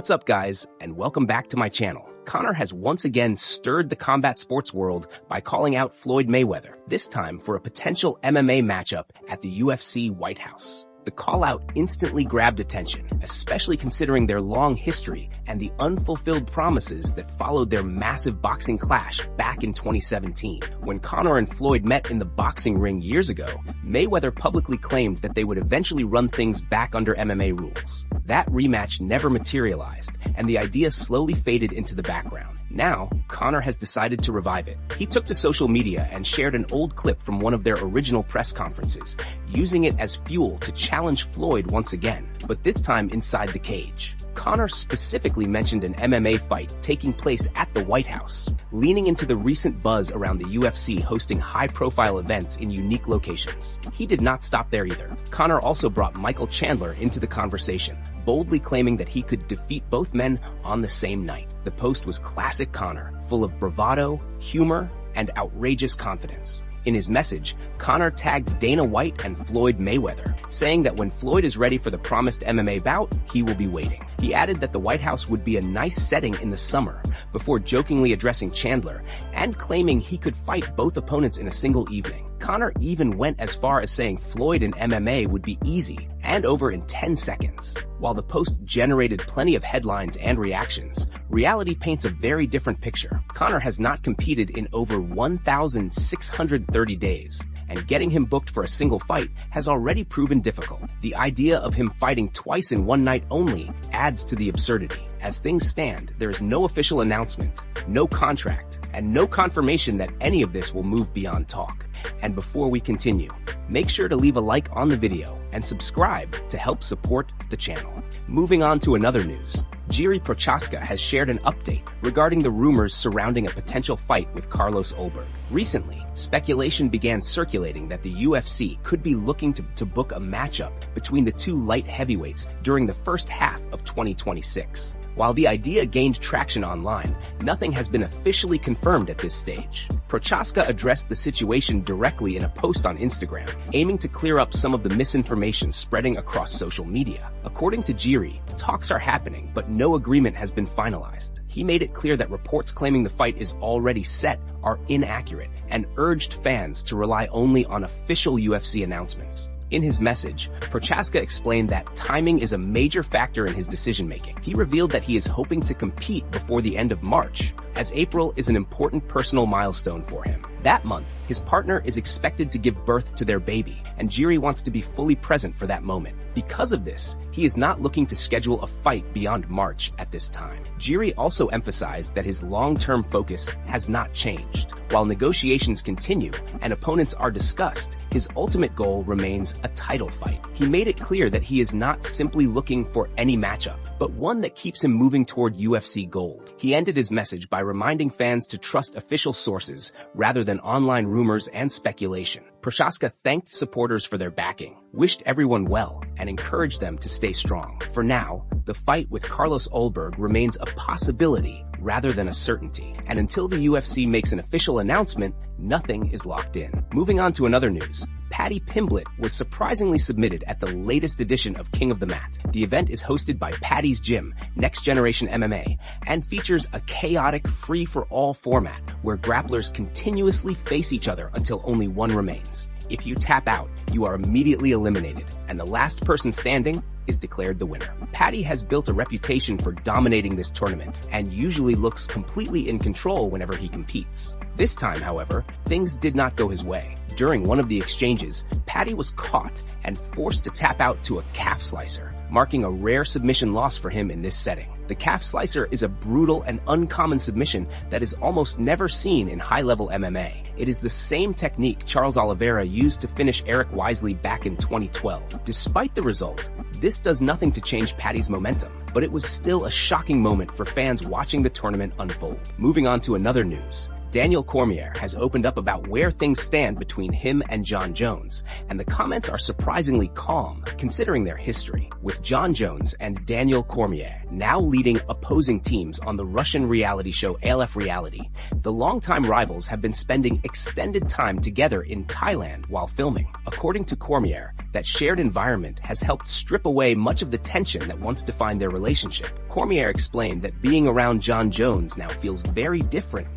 What's up, guys, and welcome back to my channel. Conor has once again stirred the combat sports world by calling out Floyd Mayweather, this time for a potential MMA matchup at the UFC White House. The call-out instantly grabbed attention, especially considering their long history and the unfulfilled promises that followed their massive boxing clash back in 2017. When Conor and Floyd met in the boxing ring years ago, Mayweather publicly claimed that they would eventually run things back under MMA rules. That rematch never materialized, and the idea slowly faded into the background. Now, Conor has decided to revive it. He took to social media and shared an old clip from one of their original press conferences, using it as fuel to challenge Floyd once again, but this time inside the cage. Conor specifically mentioned an MMA fight taking place at the White House, leaning into the recent buzz around the UFC hosting high-profile events in unique locations. He did not stop there either. Conor also brought Michael Chandler into the conversation, boldly claiming that he could defeat both men on the same night. The post was classic Conor, full of bravado, humor, and outrageous confidence. In his message, Conor tagged Dana White and Floyd Mayweather, saying that when Floyd is ready for the promised MMA bout, he will be waiting. He added that the White House would be a nice setting in the summer, before jokingly addressing Chandler and claiming he could fight both opponents in a single evening. Conor even went as far as saying Floyd in MMA would be easy and over in 10 seconds. While the post generated plenty of headlines and reactions, reality paints a very different picture. Conor has not competed in over 1,630 days, and getting him booked for a single fight has already proven difficult. The idea of him fighting twice in one night only adds to the absurdity. As things stand, there is no official announcement, no contract, and no confirmation that any of this will move beyond talk. And before we continue, make sure to leave a like on the video and subscribe to help support the channel. Moving on to another news, Jiri Prochazka has shared an update regarding the rumors surrounding a potential fight with Carlos Ulberg. Recently, speculation began circulating that the UFC could be looking to book a matchup between the two light heavyweights during the first half of 2026. While the idea gained traction online, nothing has been officially confirmed at this stage. Prochazka addressed the situation directly in a post on Instagram, aiming to clear up some of the misinformation spreading across social media. According to Jiri, talks are happening, but no agreement has been finalized. He made it clear that reports claiming the fight is already set are inaccurate and urged fans to rely only on official UFC announcements. In his message, Prochazka explained that timing is a major factor in his decision-making. He revealed that he is hoping to compete before the end of March, as April is an important personal milestone for him. That month, his partner is expected to give birth to their baby, and Jiri wants to be fully present for that moment. Because of this, he is not looking to schedule a fight beyond March at this time. Jiri also emphasized that his long-term focus has not changed. While negotiations continue and opponents are discussed, his ultimate goal remains a title fight. He made it clear that he is not simply looking for any matchup, but one that keeps him moving toward UFC gold. He ended his message by reminding fans to trust official sources rather than online rumors and speculation. Prochazka thanked supporters for their backing, wished everyone well, and encouraged them to stay strong. For now, the fight with Carlos Ulberg remains a possibility rather than a certainty, and until the UFC makes an official announcement, nothing is locked in. Moving on to another news, Paddy Pimblett was surprisingly submitted at the latest edition of King of the Mat. The event is hosted by Paddy's Gym, Next Generation MMA, and features a chaotic free-for-all format where grapplers continuously face each other until only one remains. If you tap out, you are immediately eliminated, and the last person standing is declared the winner. Paddy has built a reputation for dominating this tournament and usually looks completely in control whenever he competes. This time, however, things did not go his way. During one of the exchanges, Paddy was caught and forced to tap out to a calf slicer, marking a rare submission loss for him in this setting. The calf slicer is a brutal and uncommon submission that is almost never seen in high-level MMA. It is the same technique Charles Oliveira used to finish Eric Wisely back in 2012. Despite the result, this does nothing to change Paddy's momentum, but it was still a shocking moment for fans watching the tournament unfold. Moving on to another news, Daniel Cormier has opened up about where things stand between him and Jon Jones, and the comments are surprisingly calm considering their history, with Jon Jones and Daniel Cormier now leading opposing teams on the Russian reality show ALF Reality. The longtime rivals have been spending extended time together in Thailand while filming. According to Cormier, that shared environment has helped strip away much of the tension that once defined their relationship. Cormier explained that being around Jon Jones now feels very different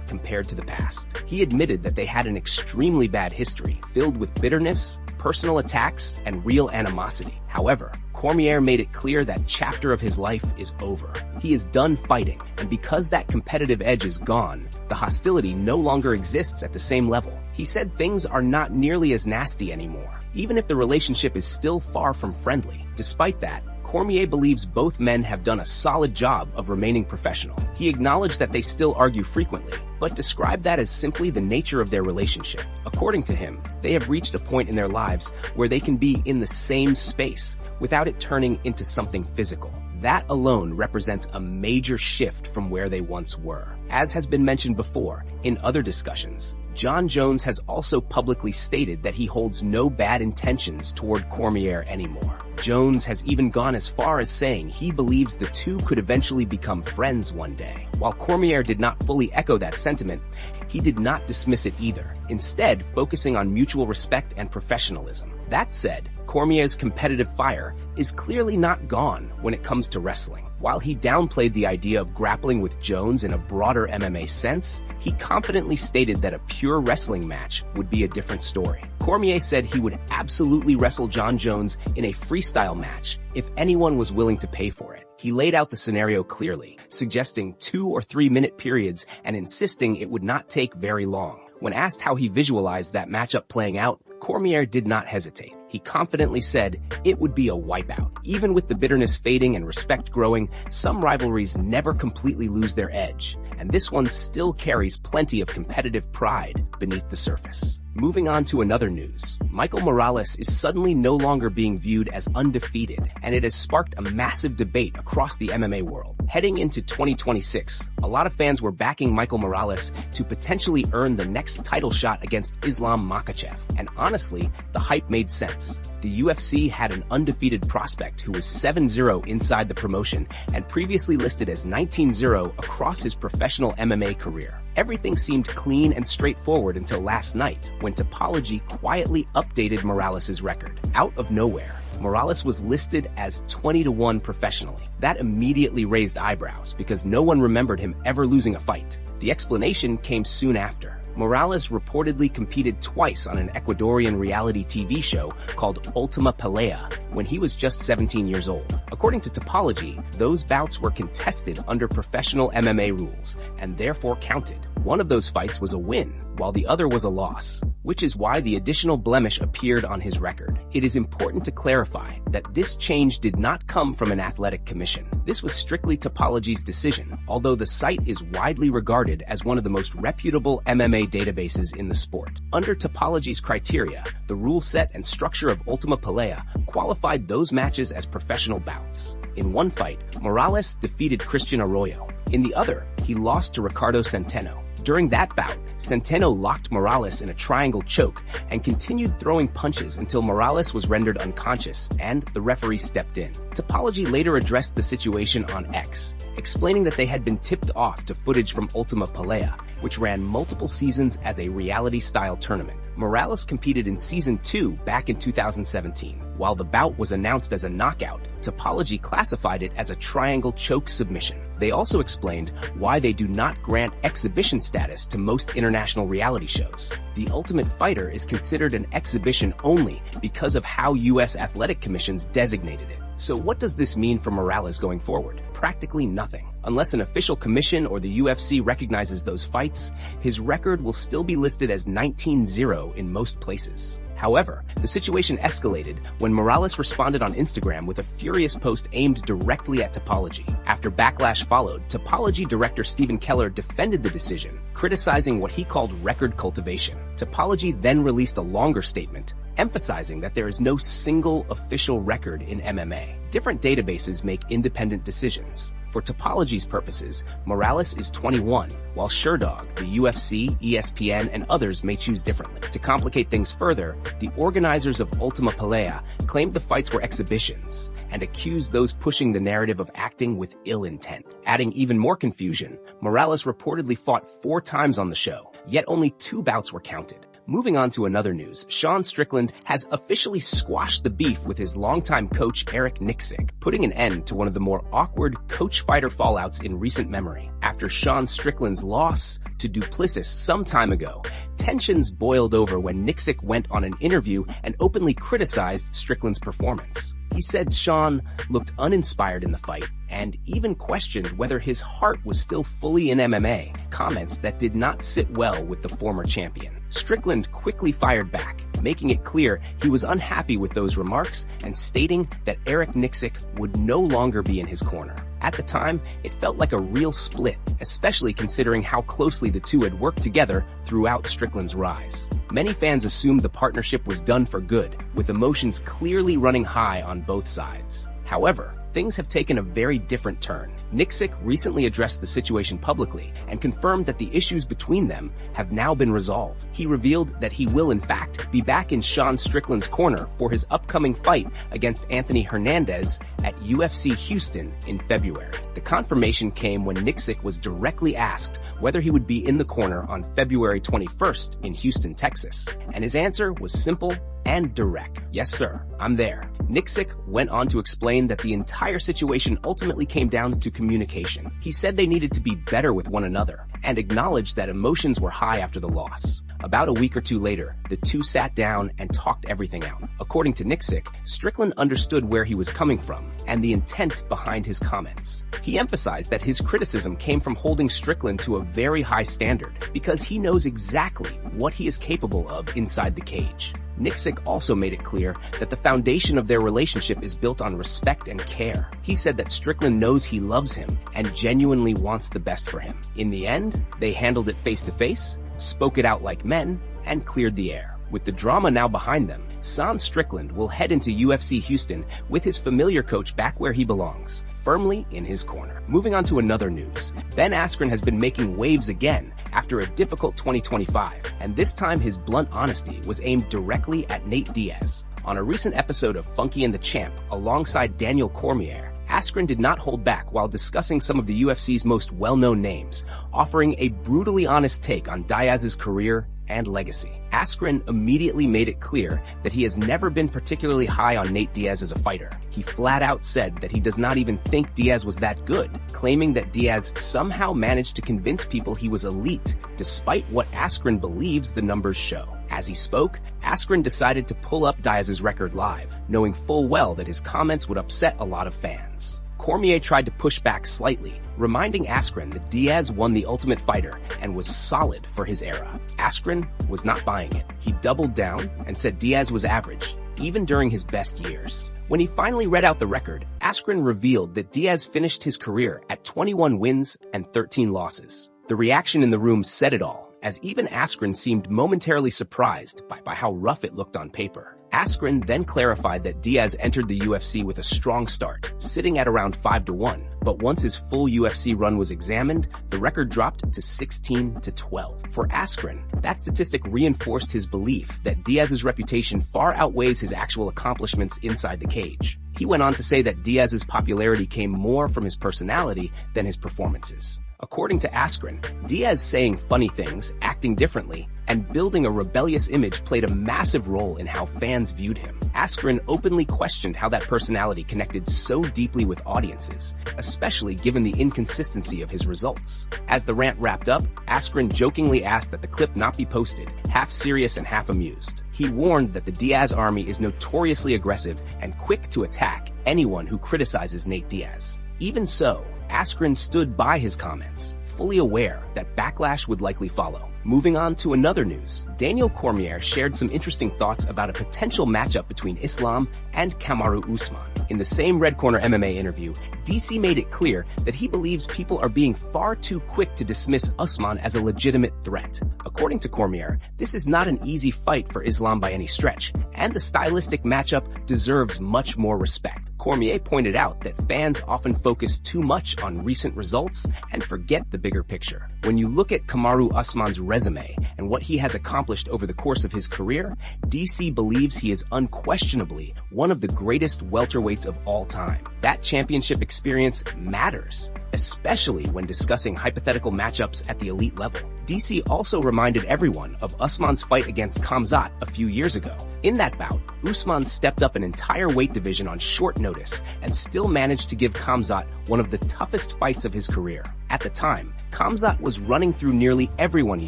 compared to the past. He admitted that they had an extremely bad history, filled with bitterness, personal attacks, and real animosity. However, Cormier made it clear that chapter of his life is over. He is done fighting, and because that competitive edge is gone, the hostility no longer exists at the same level. He said things are not nearly as nasty anymore, even if the relationship is still far from friendly. Despite that, Cormier believes both men have done a solid job of remaining professional. He acknowledged that they still argue frequently, but described that as simply the nature of their relationship. According to him, they have reached a point in their lives where they can be in the same space without it turning into something physical. That alone represents a major shift from where they once were. As has been mentioned before in other discussions, Jon Jones has also publicly stated that he holds no bad intentions toward Cormier anymore. Jones has even gone as far as saying he believes the two could eventually become friends one day. While Cormier did not fully echo that sentiment, he did not dismiss it either, instead focusing on mutual respect and professionalism. That said, Cormier's competitive fire is clearly not gone when it comes to wrestling. While he downplayed the idea of grappling with Jones in a broader MMA sense, he confidently stated that a pure wrestling match would be a different story. Cormier said he would absolutely wrestle Jon Jones in a freestyle match if anyone was willing to pay for it. He laid out the scenario clearly, suggesting 2 or 3 minute periods and insisting it would not take very long. When asked how he visualized that matchup playing out, Cormier did not hesitate. He confidently said it would be a wipeout. Even with the bitterness fading and respect growing, some rivalries never completely lose their edge, and this one still carries plenty of competitive pride beneath the surface. Moving on to another news, Michael Morales is suddenly no longer being viewed as undefeated, and it has sparked a massive debate across the MMA world. Heading into 2026, a lot of fans were backing Michael Morales to potentially earn the next title shot against Islam Makhachev, and honestly, the hype made sense. The UFC had an undefeated prospect who was 7-0 inside the promotion and previously listed as 19-0 across his professional MMA career. Everything seemed clean and straightforward until last night, when Topology quietly updated Morales' record. Out of nowhere, Morales was listed as 20-1 professionally. That immediately raised eyebrows because no one remembered him ever losing a fight. The explanation came soon after. Morales reportedly competed twice on an Ecuadorian reality TV show called Ultima Pelea when he was just 17 years old. According to Topology, those bouts were contested under professional MMA rules and therefore counted. One of those fights was a win, while the other was a loss, which is why the additional blemish appeared on his record. It is important to clarify that this change did not come from an athletic commission. This was strictly Topology's decision, although the site is widely regarded as one of the most reputable MMA databases in the sport. Under Topology's criteria, the rule set and structure of Ultima Pelea qualified those matches as professional bouts. In one fight, Morales defeated Christian Arroyo. In the other, he lost to Ricardo Centeno. During that bout, Centeno locked Morales in a triangle choke and continued throwing punches until Morales was rendered unconscious and the referee stepped in. Topology later addressed the situation on X, explaining that they had been tipped off to footage from Ultima Pelea, which ran multiple seasons as a reality-style tournament. Morales competed in Season 2 back in 2017. While the bout was announced as a knockout, Topology classified it as a triangle choke submission. They also explained why they do not grant exhibition status to most international reality shows. The Ultimate Fighter is considered an exhibition only because of how U.S. athletic commissions designated it. So what does this mean for Morales going forward? Practically nothing. Unless an official commission or the UFC recognizes those fights, his record will still be listed as 19-0 in most places. However, the situation escalated when Morales responded on Instagram with a furious post aimed directly at Topology. After backlash followed, Topology director Stephen Keller defended the decision, criticizing what he called record cultivation. Topology then released a longer statement, emphasizing that there is no single official record in MMA. Different databases make independent decisions. For topology's purposes, Morales is 21, while Sherdog, the UFC, ESPN, and others may choose differently. To complicate things further, the organizers of Ultima Pelea claimed the fights were exhibitions and accused those pushing the narrative of acting with ill intent. Adding even more confusion, Morales reportedly fought 4 times on the show, yet only 2 bouts were counted. Moving on to another news, Sean Strickland has officially squashed the beef with his longtime coach Eric Nicksick, putting an end to one of the more awkward coach-fighter fallouts in recent memory. After Sean Strickland's loss to Duplessis some time ago, tensions boiled over when Nicksick went on an interview and openly criticized Strickland's performance. He said Sean looked uninspired in the fight and even questioned whether his heart was still fully in MMA, comments that did not sit well with the former champion. Strickland quickly fired back, making it clear he was unhappy with those remarks and stating that Eric Nicksick would no longer be in his corner. At the time, it felt like a real split, especially considering how closely the two had worked together throughout Strickland's rise. Many fans assumed the partnership was done for good, with emotions clearly running high on both sides. However, things have taken a very different turn. Nicksick recently addressed the situation publicly and confirmed that the issues between them have now been resolved. He revealed that he will in fact be back in Sean Strickland's corner for his upcoming fight against Anthony Hernandez at UFC Houston in February. The confirmation came when Nicksick was directly asked whether he would be in the corner on February 21st in Houston, Texas, and his answer was simple and direct. Yes, sir, I'm there. Nicksick went on to explain that the entire situation ultimately came down to communication. He said they needed to be better with one another and acknowledged that emotions were high after the loss. About a week or two later, the two sat down and talked everything out. According to Nicksick, Strickland understood where he was coming from and the intent behind his comments. He emphasized that his criticism came from holding Strickland to a very high standard because he knows exactly what he is capable of inside the cage. Nicksick also made it clear that the foundation of their relationship is built on respect and care. He said that Strickland knows he loves him and genuinely wants the best for him. In the end, they handled it face to face, spoke it out like men, and cleared the air. With the drama now behind them, Sean Strickland will head into UFC Houston with his familiar coach back where he belongs, firmly in his corner. Moving on to another news, Ben Askren has been making waves again after a difficult 2025, and this time his blunt honesty was aimed directly at Nate Diaz. On a recent episode of Funky and the Champ alongside Daniel Cormier, Askren did not hold back while discussing some of the UFC's most well-known names, offering a brutally honest take on Diaz's career and legacy. Askren immediately made it clear that he has never been particularly high on Nate Diaz as a fighter. He flat out said that he does not even think Diaz was that good, claiming that Diaz somehow managed to convince people he was elite, despite what Askren believes the numbers show. As he spoke, Askren decided to pull up Diaz's record live, knowing full well that his comments would upset a lot of fans. Cormier tried to push back slightly, reminding Askren that Diaz won the Ultimate Fighter and was solid for his era. Askren was not buying it. He doubled down and said Diaz was average, even during his best years. When he finally read out the record, Askren revealed that Diaz finished his career at 21 wins and 13 losses. The reaction in the room said it all, as even Askren seemed momentarily surprised by how rough it looked on paper. Askren then clarified that Diaz entered the UFC with a strong start, sitting at around 5-1, but once his full UFC run was examined, the record dropped to 16-12. For Askren, that statistic reinforced his belief that Diaz's reputation far outweighs his actual accomplishments inside the cage. He went on to say that Diaz's popularity came more from his personality than his performances. According to Askren, Diaz saying funny things, acting differently, and building a rebellious image played a massive role in how fans viewed him. Askren openly questioned how that personality connected so deeply with audiences, especially given the inconsistency of his results. As the rant wrapped up, Askren jokingly asked that the clip not be posted, half serious and half amused. He warned that the Diaz army is notoriously aggressive and quick to attack anyone who criticizes Nate Diaz. Even so, Askren stood by his comments, fully aware that backlash would likely follow. Moving on to another news, Daniel Cormier shared some interesting thoughts about a potential matchup between Islam and Kamaru Usman. In the same Red Corner MMA interview, DC made it clear that he believes people are being far too quick to dismiss Usman as a legitimate threat. According to Cormier, this is not an easy fight for Islam by any stretch, and the stylistic matchup deserves much more respect. Cormier pointed out that fans often focus too much on recent results and forget the bigger picture. When you look at Kamaru Usman's resume and what he has accomplished over the course of his career, DC believes he is unquestionably one of the greatest welterweights of all time. That championship experience matters, especially when discussing hypothetical matchups at the elite level. DC also reminded everyone of Usman's fight against Khamzat a few years ago. In that bout, Usman stepped up an entire weight division on short notice and still managed to give Khamzat one of the toughest fights of his career. At the time, Khamzat was running through nearly everyone he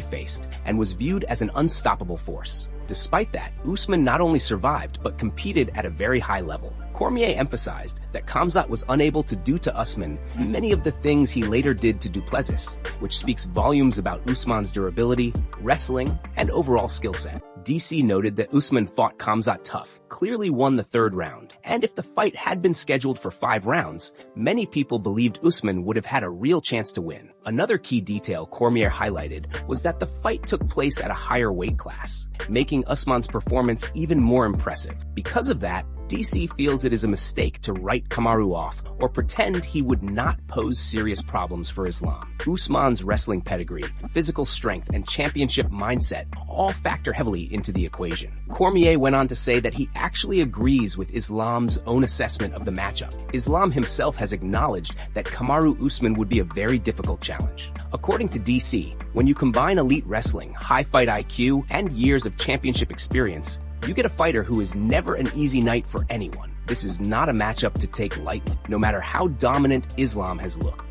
faced and was viewed as an unstoppable force. Despite that, Usman not only survived but competed at a very high level. Cormier emphasized that Khamzat was unable to do to Usman many of the things he later did to Duplessis, which speaks volumes about Usman's durability, wrestling, and overall skill set. DC noted that Usman fought Khamzat tough, clearly won the third round, and if the fight had been scheduled for 5 rounds, many people believed Usman would have had a real chance to win. Another key detail Cormier highlighted was that the fight took place at a higher weight class, making Usman's performance even more impressive. Because of that, DC feels it is a mistake to write Kamaru off or pretend he would not pose serious problems for Islam. Usman's wrestling pedigree, physical strength, and championship mindset all factor heavily into the equation. Cormier went on to say that he actually agrees with Islam's own assessment of the matchup. Islam himself has acknowledged that Kamaru Usman would be a very difficult challenge. According to DC, when you combine elite wrestling, high fight IQ, and years of championship experience, you get a fighter who is never an easy night for anyone. This is not a matchup to take lightly, no matter how dominant Islam has looked.